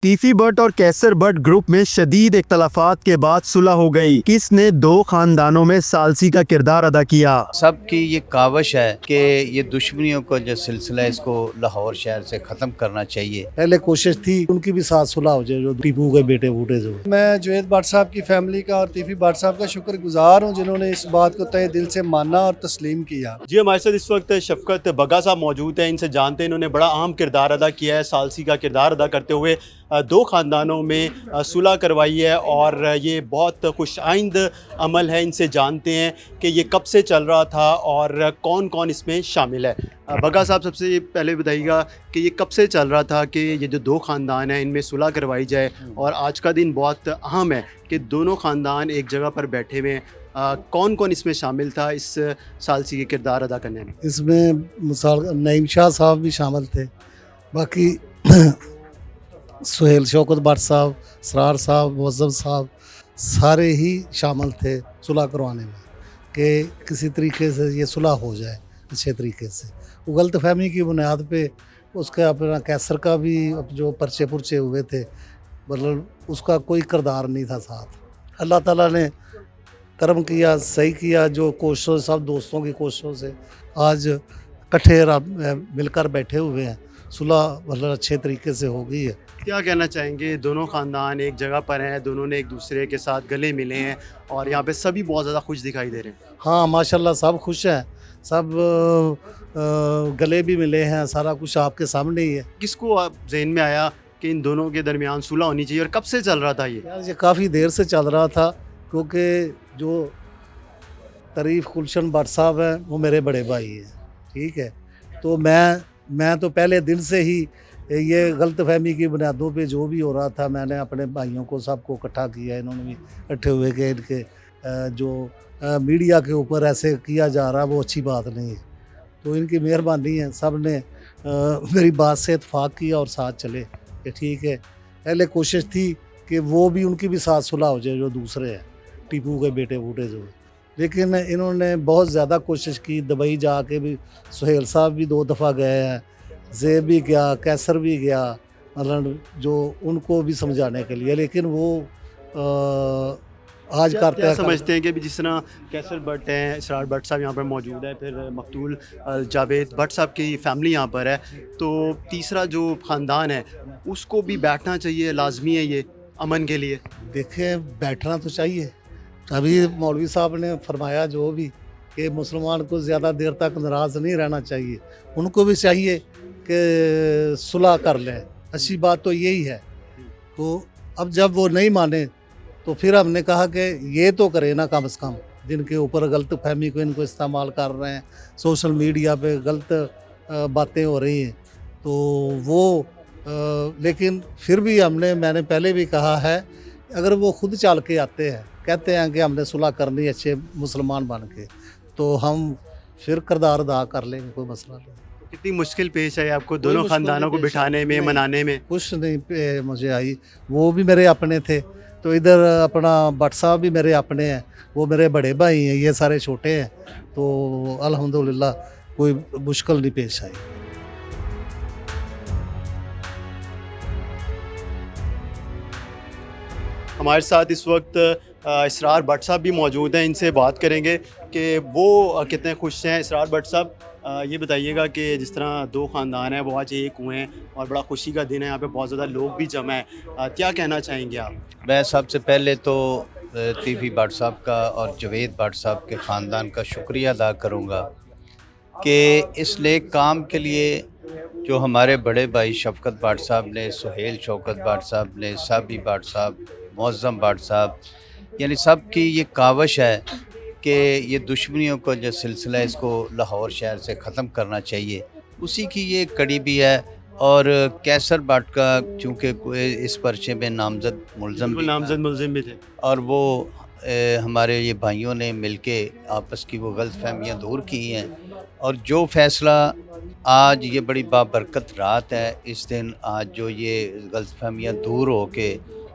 तीफी भट्ट और कैसर भट्ट ग्रुप में शदीद इख्तलाफात के बाद सुलह हो गई। किसने दो खानदानों में सालसी का किरदार अदा किया? सबकी ये कावश है कि ये दुश्मनियों का जो सिलसिला है इसको लाहौर शहर से ख़त्म करना चाहिए। पहले कोशिश थी उनकी भी साथ सुलह हो जाए, जो टीपू के बेटे बूटे जो। मैं जुनैद भट्ट साहब की फैमिली का और तीफी भट्ट साहब का शुक्रगुजार हूँ जिन्होंने इस बात को तहे दिल से माना और तस्लीम किया। जी, हमारे साथ इस वक्त शफकत बगा साहब मौजूद हैं। इनसे जानते हैं, इन्होंने बड़ा अहम किरदार अदा किया है, सालसी का किरदार अदा करते हुए दो ख़ानदानों में सुलह करवाई है और ये बहुत खुशाइंद अमल है। इनसे जानते हैं कि ये कब से चल रहा था और कौन कौन इसमें शामिल है। बगा साहब, सबसे पहले बताइएगा कि ये कब से चल रहा था कि ये जो दो ख़ानदान हैं इनमें सुलह करवाई जाए, और आज का दिन बहुत अहम है कि दोनों ख़ानदान एक जगह पर बैठे हुए हैं। कौन कौन इसमें शामिल था इस सालसी के किरदार अदा करने में? इसमें मिसाल नईम शाह साहब भी शामिल थे, बाकी सुहेल शौकत भट्ट साहब, सरार साहब, मुअज़्ज़म साहब सारे ही शामिल थे सुलह करवाने में कि किसी तरीके से ये सुलह हो जाए अच्छे तरीके से। वो गलत फहमी की बुनियाद पे उसके अपना कैसर का भी जो पर्चे पुरचे हुए थे, मतलब उसका कोई किरदार नहीं था साथ। अल्लाह ताला ने करम किया, सही किया, जो कोशिशों से, सब दोस्तों की कोशिशों से आज इकट्ठे मिलकर बैठे हुए हैं। सुलह मतलब अच्छे तरीके से हो गई है। क्या कहना चाहेंगे? दोनों ख़ानदान एक जगह पर हैं, दोनों ने एक दूसरे के साथ गले मिले हैं और यहाँ पे सभी बहुत ज़्यादा खुश दिखाई दे रहे हैं। हाँ, माशाल्लाह सब खुश हैं, सब गले भी मिले हैं, सारा कुछ आपके सामने ही है। किसको आप जहन में आया कि इन दोनों के दरमियान सुलह होनी चाहिए, और कब से चल रहा था ये? यार ये काफ़ी देर से चल रहा था, क्योंकि जो तारीफ़ गुलशन भट्ट साहब हैं वो मेरे बड़े भाई हैं, ठीक है। तो मैं तो पहले दिन से ही ये गलत फहमी की बुनियादों पे जो भी हो रहा था, मैंने अपने भाइयों को सबको इकट्ठा किया, इन्होंने भी इकट्ठे हुए कि इनके जो मीडिया के ऊपर ऐसे किया जा रहा है वो अच्छी बात नहीं है। तो इनकी मेहरबानी है, सब ने मेरी बात से इत्फाक किया और साथ चले कि ठीक है। पहले कोशिश थी कि वो भी उनकी भी साथ सुलह हो जाए, जो दूसरे हैं टीपू के बेटे बूटे जो, लेकिन इन्होंने बहुत ज़्यादा कोशिश की। दुबई जाके भी सुहेल साहब भी 2 दफ़ा गए हैं, ज़ेब भी गया, कैसर भी गया, मतलब जो उनको भी समझाने के लिए, लेकिन वो आज करते हैं। समझते हैं कि जिस तरह कैसर भट्ट हैं, इसरार भट्ट साहब यहाँ पर मौजूद है, फिर मकतूल जावेद भट्ट साहब की फैमिली यहाँ पर है, तो तीसरा जो ख़ानदान है उसको भी बैठना चाहिए, लाजमी है ये अमन के लिए। देखें, बैठना तो चाहिए। अभी मौलवी साहब ने फरमाया जो भी कि मुसलमान को ज़्यादा देर तक नाराज़ नहीं रहना चाहिए, उनको भी चाहिए कि सुलह कर लें। अच्छी बात तो यही है। तो अब जब वो नहीं माने तो फिर हमने कहा कि ये तो करे ना, कम से कम जिनके ऊपर गलत फहमी को इनको इस्तेमाल कर रहे हैं, सोशल मीडिया पे गलत बातें हो रही हैं, तो वो लेकिन फिर भी मैंने पहले भी कहा है, अगर वो खुद चल के आते हैं, कहते हैं कि हमने सुलह करनी अच्छे मुसलमान बन के, तो हम फिर किरदार अदा कर लेंगे, कोई मसला नहीं। कितनी मुश्किल पेश आई आपको दोनों ख़ानदानों को बिठाने में, मनाने में? कुछ नहीं मुझे आई, वो भी मेरे अपने थे। तो इधर अपना भट्ट साहब भी मेरे अपने हैं, वो मेरे बड़े भाई हैं, ये सारे छोटे हैं, तो अल्हम्दुलिल्लाह कोई मुश्किल नहीं पेश आई। हमारे साथ इस वक्त इसरार भट्ट साहब भी मौजूद हैं, इनसे बात करेंगे कि वो कितने खुश हैं। इसरार भट्ट साहब, ये बताइएगा कि जिस तरह दो ख़ानदान हैं वो आज एक हुए हैं और बड़ा खुशी का दिन है, यहाँ पे बहुत ज़्यादा लोग भी जमा हैं, क्या कहना चाहेंगे आप? मैं सबसे पहले तो तीफी भट्ट साहब का और जुनैद भट्ट साहब के ख़ानदान का शुक्रिया अदा करूँगा कि इस नेक काम के लिए जो हमारे बड़े भाई शफकत भट्ट साहब ने, सुहेल शौकत भट्ट साहब ने, साबी भट्ट साहब, मुअज़्ज़म भट्ट साहब, यानी सब की ये कावश है कि ये दुश्मनियों का जो सिलसिला है इसको लाहौर शहर से ख़त्म करना चाहिए, उसी की ये कड़ी भी है। और कैसर भट्ट का चूँकि इस पर्चे में नामज़द मुल्ज़म भी थे, और वो हमारे ये भाइयों ने मिलके आपस की वो गलत फहमियाँ दूर की हैं, और जो फ़ैसला आज ये बड़ी बाबरकत रात है, इस दिन आज जो ये गलत फहमियाँ दूर हो के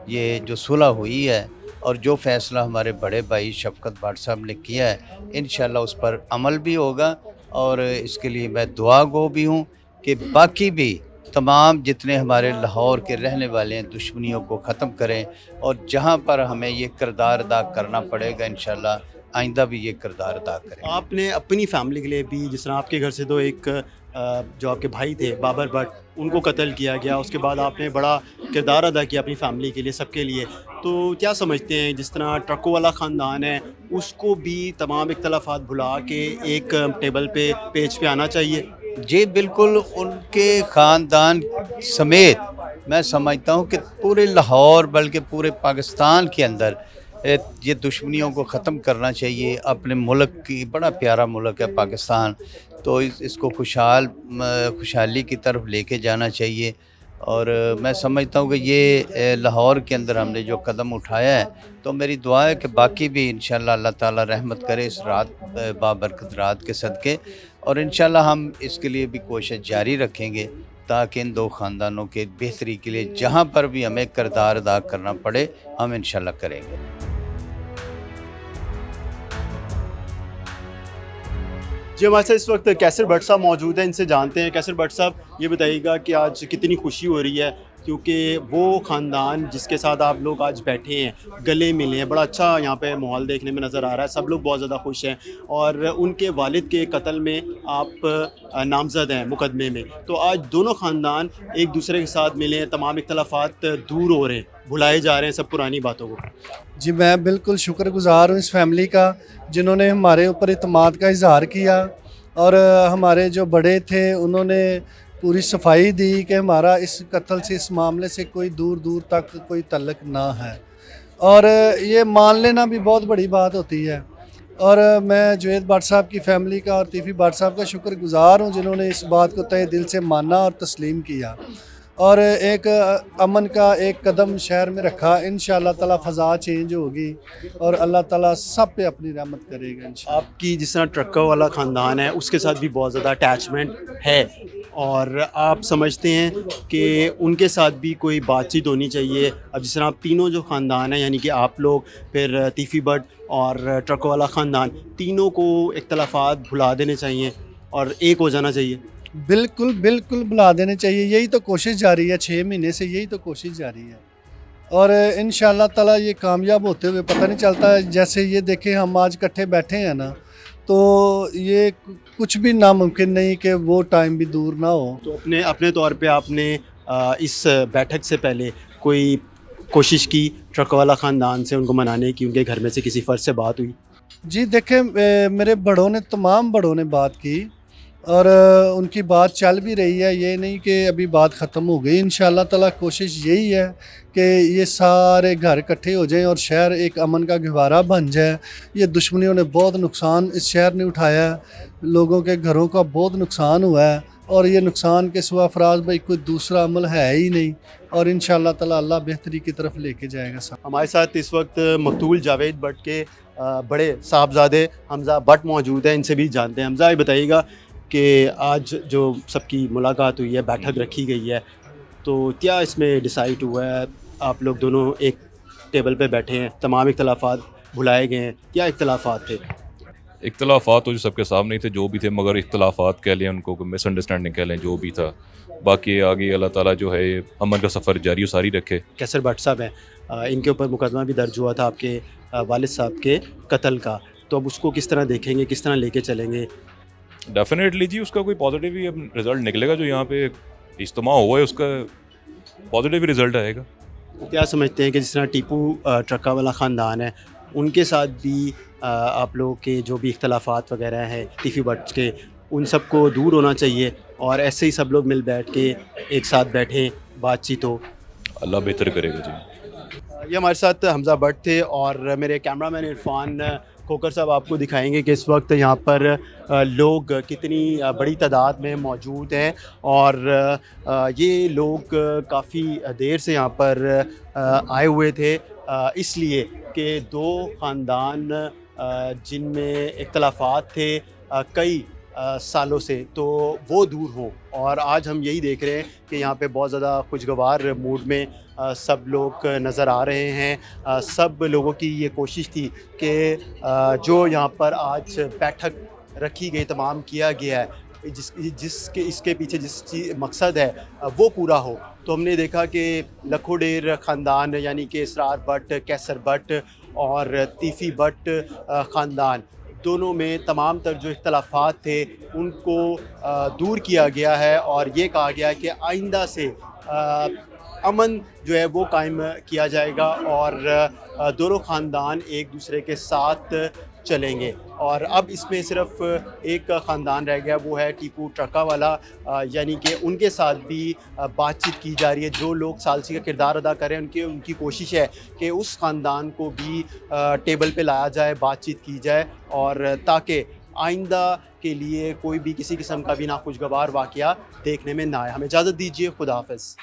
ये जो सुलह हुई है और जो फ़ैसला हमारे बड़े भाई शफकत भट्ट साहब ने किया है, इंशाल्लाह उस पर अमल भी होगा। और इसके लिए मैं दुआ गो भी हूँ कि बाकी भी तमाम जितने हमारे लाहौर के रहने वाले हैं दुश्मनियों को ख़त्म करें, और जहाँ पर हमें ये किरदार अदा करना पड़ेगा इंशाल्लाह आइंदा भी ये किरदार अदा करें। आपने अपनी फैमिली के लिए भी, जिस तरह आपके घर से तो एक जो आपके भाई थे बाबर भट्ट, उनको कत्ल किया गया, उसके बाद आपने बड़ा किरदार अदा किया अपनी फैमिली के लिए, सबके लिए, तो क्या समझते हैं जिस तरह ट्रकों वाला ख़ानदान है उसको भी तमाम इख्तलाफात भुला के एक टेबल पे पेज पे आना चाहिए? जी बिल्कुल, उनके ख़ानदान समेत मैं समझता हूँ कि पूरे लाहौर बल्कि पूरे पाकिस्तान के अंदर ये दुश्मनियों को ख़त्म करना चाहिए। अपने मुल्क की बड़ा प्यारा मुल्क है पाकिस्तान, तो इसको खुशहाली की तरफ लेके जाना चाहिए। और मैं समझता हूँ कि ये लाहौर के अंदर हमने जो कदम उठाया है, तो मेरी दुआ है कि बाकी भी इंशाल्लाह अल्लाह ताला रहमत करे इस रात, बाबरकत रात के सदक़े, और इंशाल्लाह हम इसके लिए भी कोशिश जारी रखेंगे ताकि इन दो ख़ानदानों के बेहतरी के लिए जहाँ पर भी हमें किरदार अदा करना पड़े हम इंशाल्लाह करेंगे। जी, हमारे साथ इस वक्त कैसर भट्ट साहब मौजूद हैं, इनसे जानते हैं। कैसर भट्ट साहब, ये बताइएगा कि आज कितनी खुशी हो रही है, क्योंकि वो ख़ानदान जिसके साथ आप लोग आज बैठे हैं, गले मिले हैं, बड़ा अच्छा यहाँ पे माहौल देखने में नज़र आ रहा है, सब लोग बहुत ज़्यादा खुश हैं, और उनके वालिद के कत्ल में आप नामज़द हैं मुकदमे में, तो आज दोनों ख़ानदान एक दूसरे के साथ मिले हैं, तमाम इख्तलाफात दूर हो रहे हैं, भुलाए जा रहे हैं सब पुरानी बातों को। जी, मैं बिल्कुल शुक्रगुज़ार हूँ इस फैमिली का जिन्होंने हमारे ऊपर इत्मीनान का इज़हार किया, और हमारे जो बड़े थे उन्होंने पूरी सफाई दी कि हमारा इस कत्ल से, इस मामले से कोई दूर दूर तक कोई तल्लक ना है, और ये मान लेना भी बहुत बड़ी बात होती है। और मैं जुनैद भट्ट साहब की फ़ैमिली का और तीफ़ी भट्ट साहब का शुक्रगुज़ार हूँ जिन्होंने इस बात को तहे दिल से माना और तस्लीम किया, और एक अमन का एक कदम शहर में रखा। इंशाअल्लाह ताला फ़ज़ा चेंज होगी और अल्लाह ताला सब पे अपनी रहमत करेगा इंशाअल्लाह। आपकी जिस तरह ट्रकों वाला ख़ानदान है उसके साथ भी बहुत ज़्यादा अटैचमेंट है, और आप समझते हैं कि उनके साथ भी कोई बातचीत होनी चाहिए। अब जिस तरह आप तीनों जो ख़ानदान हैं, यानी कि आप लोग, फिर तीफ़ी भट्ट और ट्रकों वाला ख़ानदान, तीनों को इख्तलाफात भुला देने चाहिए और एक हो जाना चाहिए। बिल्कुल बिल्कुल भुला देने चाहिए, यही तो कोशिश जारी है, 6 महीने से यही तो कोशिश जारी है, और इंशाअल्लाह ताला ये कामयाब होते हुए पता नहीं चलता है। जैसे ये देखें हम आज इकट्ठे बैठे हैं ना, तो ये कुछ भी नामुमकिन नहीं कि वो टाइम भी दूर ना हो। तो अपने अपने तौर पे आपने इस बैठक से पहले कोई कोशिश की ट्रकों वाला ख़ानदान से उनको मनाने की, उनके घर में से किसी फ़र्द से बात हुई? जी देखें, मेरे बड़ों ने, तमाम बड़ों ने बात की, और उनकी बात चल भी रही है, ये नहीं कि अभी बात ख़त्म हो गई। इंशाअल्लाह ताला कोशिश यही है कि ये सारे घर इकट्ठे हो जाएं और शहर एक अमन का गहवारा बन जाए। ये दुश्मनियों ने बहुत नुकसान इस शहर ने उठाया है, लोगों के घरों का बहुत नुकसान हुआ है, और ये नुकसान के सिवा फराज भाई कोई दूसरा अमल है ही नहीं, और इंशाअल्लाह ताला अल्लाह बेहतरी की तरफ लेके जाएगा सब। हमारे साथ इस वक्त मकतूल जावेद भट्ट के बड़े साहबजादे हमज़ा भट्ट मौजूद हैं, इनसे भी जानते हैं। हमज़ा, ये बताइएगा कि आज जो सबकी मुलाकात हुई है, बैठक रखी गई है, तो क्या इसमें डिसाइड हुआ है? आप लोग दोनों एक टेबल पे बैठे हैं, तमाम इख्तलाफात भुलाए गए हैं, क्या इख्तलाफात थे? इख्तलाफात तो जो सबके सामने थे, जो भी थे, मगर इख्तलाफात कह लें उनको, मिसअंडरस्टैंडिंग कह लें, जो भी था, बाकी आगे अल्लाह ताला जो है अमन का सफ़र जारी और सारी रखे। कैसर भट्ट साहब हैं, इनके ऊपर मुकदमा भी दर्ज हुआ था आपके वालिद साहब के कत्ल का, तो अब उसको किस तरह देखेंगे, किस तरह लेके चलेंगे? डेफिनेटली जी, उसका कोई पॉजिटिव ही रिज़ल्ट निकलेगा, जो यहाँ पे इज्तिमा हुआ है उसका पॉजिटिव ही रिज़ल्ट आएगा। क्या समझते हैं कि जिस तरह टीपू ट्रका वाला ख़ानदान है, उनके साथ भी आप लोगों के जो भी इख्तलाफात वगैरह हैं तीफ़ी भट्ट के, उन सब को दूर होना चाहिए और ऐसे ही सब लोग मिल बैठ के एक साथ बैठें, बातचीत हो? अल्लाह बेहतर करेगा जी। ये हमारे साथ हमज़ा भट्ट थे, और मेरे कैमरामैन इरफान खोकर साहब आपको दिखाएंगे कि इस वक्त यहाँ पर लोग कितनी बड़ी तादाद में मौजूद हैं, और ये लोग काफ़ी देर से यहाँ पर आए हुए थे, इसलिए कि दो ख़ानदान जिनमें इख्तलाफात थे कई सालों से, तो वो दूर हों, और आज हम यही देख रहे हैं कि यहाँ पे बहुत ज़्यादा खुशगवार मूड में सब लोग नज़र आ रहे हैं। सब लोगों की ये कोशिश थी कि जो यहाँ पर आज बैठक रखी गई, तमाम किया गया है, जिसके इसके पीछे जिस मकसद है वो पूरा हो। तो हमने देखा कि लखोडेर ख़ानदान यानी कि इसरार भट्ट, कैसर भट्ट और तीफ़ी भट्ट ख़ानदान, दोनों में तमाम तर जो इख्तलाफात थे उनको दूर किया गया है और ये कहा गया है कि आइंदा से अमन जो है वो कायम किया जाएगा और दोनों ख़ानदान एक दूसरे के साथ चलेंगे। और अब इसमें सिर्फ एक ख़ानदान रह गया, वो है टीपू ट्रका वाला, यानी कि उनके साथ भी बातचीत की जा रही है। जो लोग सालसी का किरदार अदा करें उनकी कोशिश है कि उस ख़ानदान को भी टेबल पे लाया जाए, बातचीत की जाए और ताकि आइंदा के लिए कोई भी किसी किस्म का भी नाखुशगवार वाक़या देखने में ना आए। हमें इजाज़त दीजिए, खुदा हाफ़िज़।